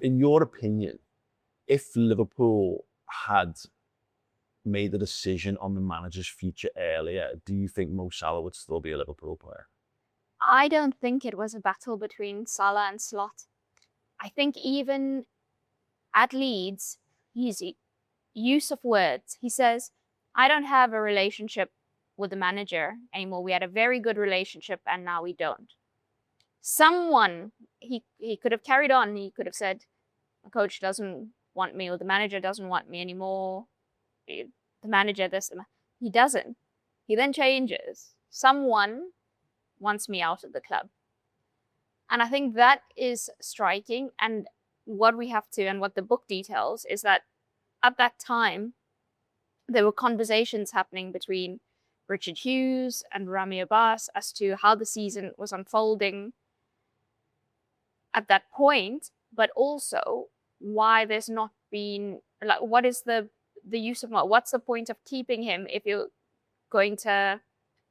In your opinion, if Liverpool had made the decision on the manager's future earlier, do you think Mo Salah would still be a Liverpool player? I don't think it was a battle between Salah and Slot. I think even at Leeds, his use of words, he says, I don't have a relationship with the manager anymore. We had a very good relationship and now we don't. Someone, he could have carried on. He could have said, the coach doesn't want me or the manager doesn't want me anymore. The manager, this, he doesn't. He then changes. Someone wants me out of the club. And I think that is striking. And what we have to, and what the book details, is that at that time, there were conversations happening between Richard Hughes and Rami Abbas as to how the season was unfolding at that point, but also why there's not been, like, what is the use of, what's the point of keeping him if you're going to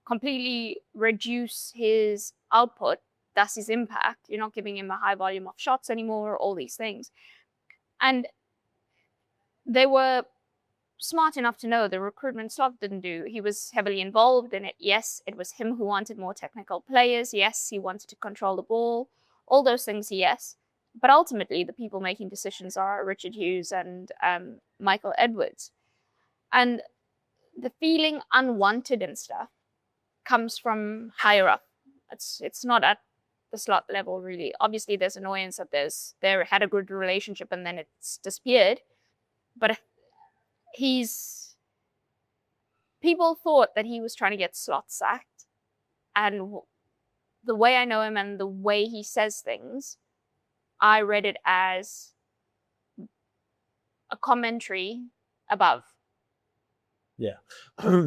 completely reduce his output, thus his impact. You're not giving him a high volume of shots anymore, all these things. And they were smart enough to know the recruitment Slot didn't do. He was heavily involved in it. Yes, it was him who wanted more technical players. Yes, he wanted to control the ball. All those things, yes. But ultimately, the people making decisions are Richard Hughes and Michael Edwards. And the feeling unwanted and stuff comes from higher up. It's not at the Slot level, really. Obviously, there's annoyance that they had a good relationship and then it's disappeared. But people thought that he was trying to get Slot sacked. And the way I know him and the way he says things, I read it as a commentary above. Yeah,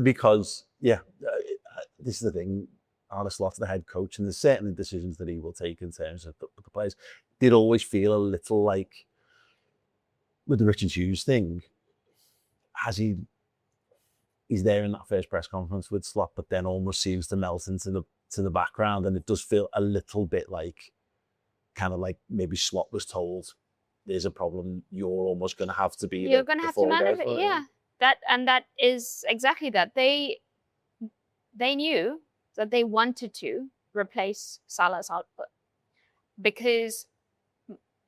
because this is the thing. Arne Slot, the head coach, and there's certainly decisions that he will take in terms of the players, did always feel a little like with the Richard Hughes thing. He's there in that first press conference with Slot, but then almost seems to melt into the background, and it does feel a little bit like, kind of like maybe Slot was told, "There's a problem. You're almost going to have to be. You're going to have to manage it." Yeah, that is exactly that. They knew that they wanted to replace Salah's output because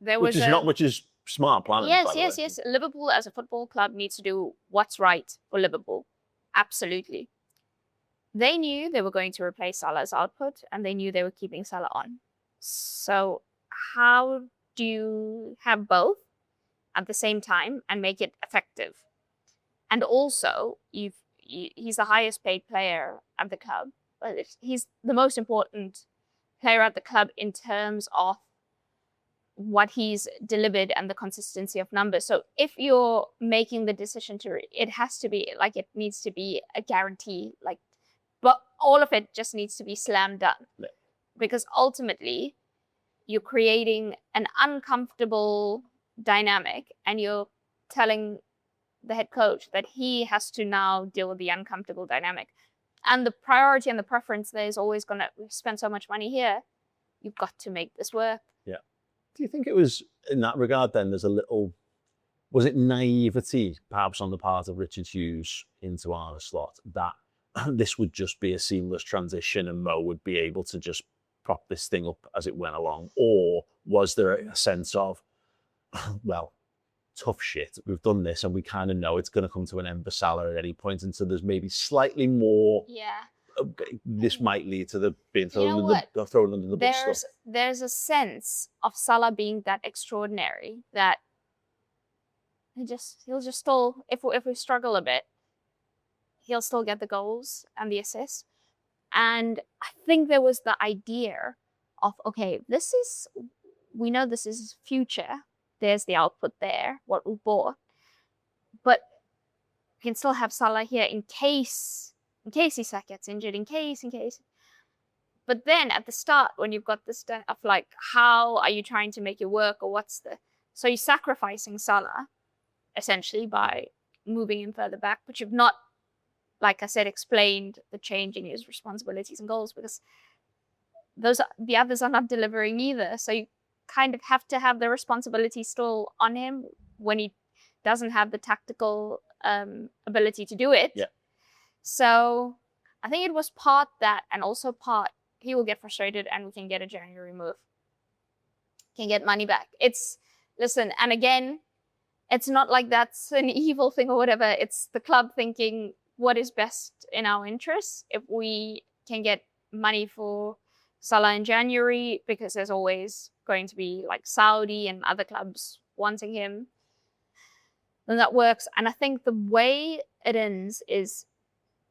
there was which is smart planning. Yes. Liverpool as a football club needs to do what's right for Liverpool. Absolutely. They knew they were going to replace Salah's output and they knew they were keeping Salah on. So how do you have both at the same time and make it effective? And also, he's the highest paid player at the club. But he's the most important player at the club in terms of what he's delivered and the consistency of numbers. So if you're making the decision it has to be like, it needs to be a guarantee, like, but all of it just needs to be slam done. Yeah. Because ultimately you're creating an uncomfortable dynamic and you're telling the head coach that he has to now deal with the uncomfortable dynamic. And the priority and the preference there is always going to spend so much money here. You've got to make this work. Yeah. Do you think it was, in that regard then, there's a little, was it naivety perhaps on the part of Richard Hughes into Arne Slot that this would just be a seamless transition and Mo would be able to just prop this thing up as it went along? Or was there a sense of, well, tough shit, we've done this and we kind of know it's going to come to an end for Salah at any point, and so there's maybe slightly more, this might lead to the being thrown under the bus. There's a sense of Salah being that extraordinary that he'll just still, if we struggle a bit, he'll still get the goals and the assists. And I think there was the idea of, okay, we know this is future. There's the output there, what we bought, but we can still have Salah here in case Isak gets injured, in case. But then at the start, when you've got this of like, how are you trying to make it work, or so you're sacrificing Salah essentially by moving him further back, but you've not, like I said, explained the change in his responsibilities and goals, because the others are not delivering either. So you kind of have to have the responsibility still on him when he doesn't have the tactical ability to do it. Yeah. So I think it was part that, and also part he will get frustrated and we can get a January move. Can get money back. Listen, and again, it's not like that's an evil thing or whatever. It's the club thinking what is best in our interests. If we can get money for Salah in January, because there's always going to be like Saudi and other clubs wanting him, then that works. And I think the way it ends is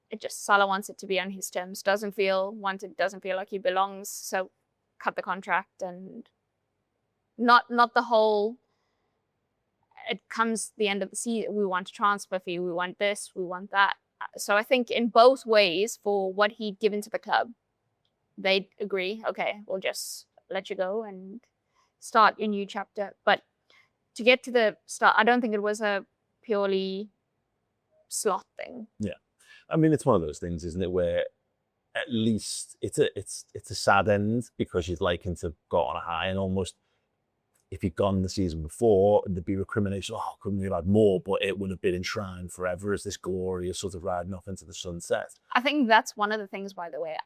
it just Salah wants it to be on his terms, doesn't feel like he belongs, so cut the contract. And not the whole, it comes the end of the season, we want a transfer fee, we want this, we want that. So I think in both ways, for what he'd given to the club, they'd agree, okay, we'll just let you go and start your new chapter. But to get to the start, I don't think it was a purely Slot thing. Yeah. I mean, it's one of those things, isn't it, where at least it's a sad end, because you'd like him to go on a high, and almost if he'd gone the season before, there'd be recrimination, oh, couldn't we have had more, but it would have been enshrined forever as this glorious sort of riding off into the sunset. I think that's one of the things, by the way.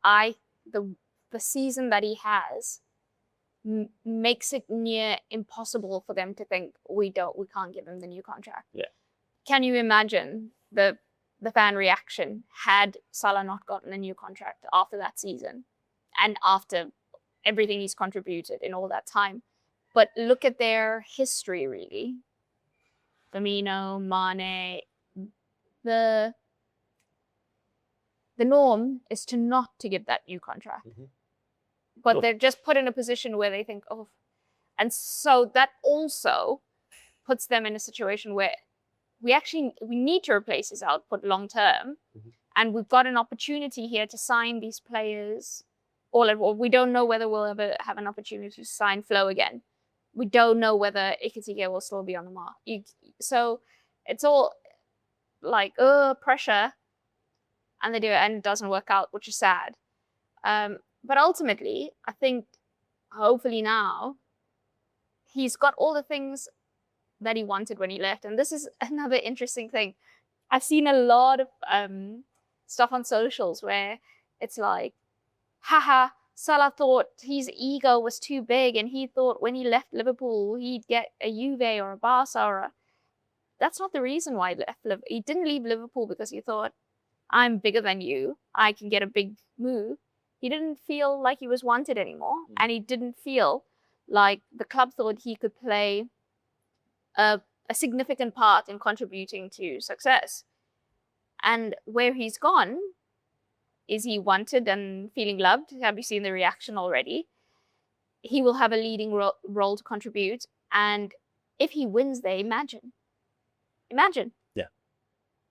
The season that he has makes it near impossible for them to think we can't give him the new contract. Yeah. Can you imagine the fan reaction had Salah not gotten a new contract after that season and after everything he's contributed in all that time? But look at their history, really. Firmino, Mane, the norm is to not to give that new contract. Mm-hmm. But they're just put in a position where they think, oh, and so that also puts them in a situation where we need to replace his output long term, mm-hmm. and we've got an opportunity here to sign these players all at once. We don't know whether we'll ever have an opportunity to sign Flo again. We don't know whether Ikitike will still be on the mark. So it's all like, pressure, and they do it, and it doesn't work out, which is sad. But ultimately, I think, hopefully now, he's got all the things that he wanted when he left. And this is another interesting thing. I've seen a lot of stuff on socials where it's like, haha, Salah thought his ego was too big, and he thought when he left Liverpool, he'd get a Juve or a Barca That's not the reason why he left. He didn't leave Liverpool because he thought, I'm bigger than you, I can get a big move. He didn't feel like he was wanted anymore, and he didn't feel like the club thought he could play a significant part in contributing to success. And where he's gone, is he wanted and feeling loved? Have you seen the reaction already? He will have a leading role to contribute. And if he wins there, imagine.